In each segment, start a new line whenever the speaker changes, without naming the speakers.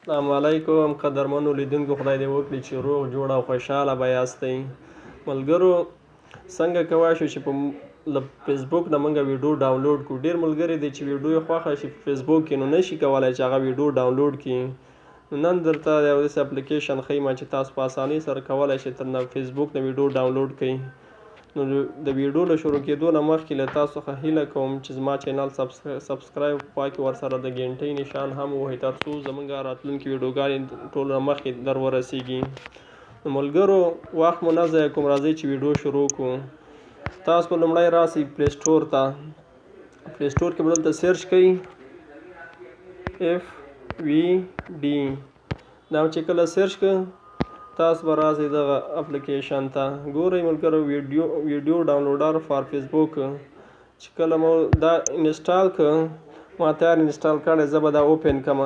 السلام علیکم قدرمنو لیدونکو، خدای دې وکړي چې روغ جوړ او خوشحاله به یاستئ. ملګرو څنګه کوای شو چې له فیسبوک نه موږ ویډیو ډاونلوډ کړو. ډېر ملګري دي چې ویډیو یې خوښه شي په فیسبوک کې، نو نشي کولی چې هغه ویډیو ډاونلوډ کړي. نو نن درته یو داسې اپلیکیشن ښیم چې تاسو په اسانۍ سره کولی شئ تر فیسبوک نه ویډیو ډاونلوډ کړئ. نو د ویډیو له شروع کېدو نه مخکې له تاسو څخه هیله کوم چې زما چینل سبسکرایب خوا کې ورسره د ګنټۍ نشان هم ووهئ تر څو زموږ راتلونکي ویډیوګانې ټول نه مخکې در ورسیږي. نو ملګرو وخت مو نه ضایع کوم، راځئ چې ویډیو شروع کړو. تاسو به لومړی راسئ پلی سټور ته. پلی سټور کې به دلته سرچ کوئ FVD. دا چې کله سرچ کړئ تاسو به راځئ دغه اپلیکیشن ته. ګورئ ملګرو ویډیو ډاونلوډر فار فیسبوک. چې کله مو دا انسټال کړ، ما تیار انسټال کړی، زه به دا اوپن کړم.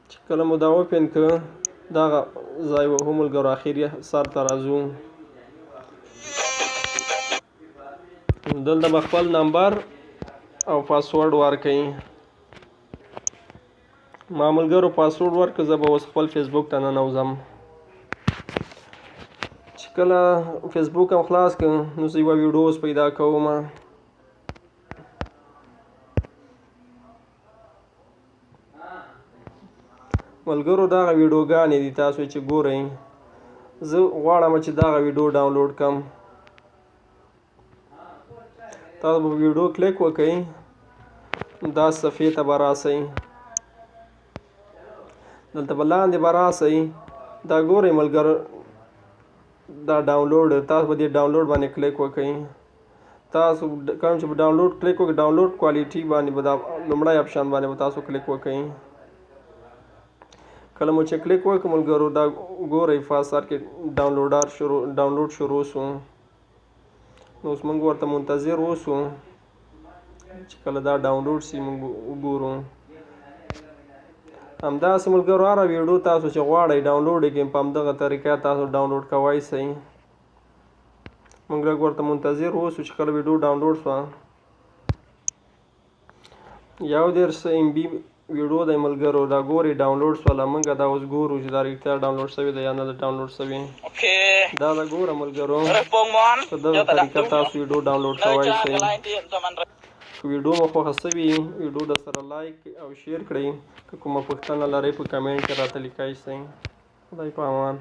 چې کله مو دا اوپن کړ دغه ځای وهو ملګرو، اخري سر ته راځو. دلته به خپل نمبر او پاسورډ ورکئ. ما ملګرو پاسورډ ورکړ، زه به اوس خپل فیسبوک ته ننوځم. چې کله فیسبوک هم خلاص کړم نو زه یوه ویډیو اوس پیدا کوم. ملګرو دغه ویډیوګانې دي تاسو چې ګورئ. زه غواړم چې دغه ویډیو ډاونلوډ کړم. تاسو به ویډیو کلیک وکړئ، دا صفحې ته به راسئ. دلته به لاندې به راسئ. دا ګورئ ملګرو دا ډاونلوډ، تاسو به دې ډاونلوډ باندې کلیک وکړئ. تاسو کوم چې په ډاونلوډ کلیک وکړئ، ډاونلوډ کوالټي باندې به دا لومړی اپشن باندې به تاسو کلیک وکړئ. کله مو چې کلیک وکړ ملګرو دا ګورئ فاصر کې ډاونلوډ شروع شو. نو اوس موږ ورته منتظر اوسو چې کله دا ډاونلوډ شي موږ وګورو. همداسې ملګرو هره ویډیو تاسو چې غواړئ ډاونلوډ یې کړئ په همدغه طریقه تاسو ډاونلوډ کولی شئ. موږ لږ ورته منتظر اوسو چې کله ویډیو ډاونلوډ شوه. 1.5 MB ویډیو دی ملګرو، دا ګورئ ډاونلوډ شوله. موږ دا اوس ګورو چې دا رښتیا ډاونلوډ شوې ده یا نه ده ډاونلوډ شوې. دا د ګوره ملګرو په دغه طریقه تاسو ویډیو ډاونلوډ کولی شئ. که ویډیو مو خوښه شوي ویډیو د سره لایک او شیر کړئ. که کومه پوښتنه لرئ په کمنټ کې راته لیکلی شئ. خدای په امان.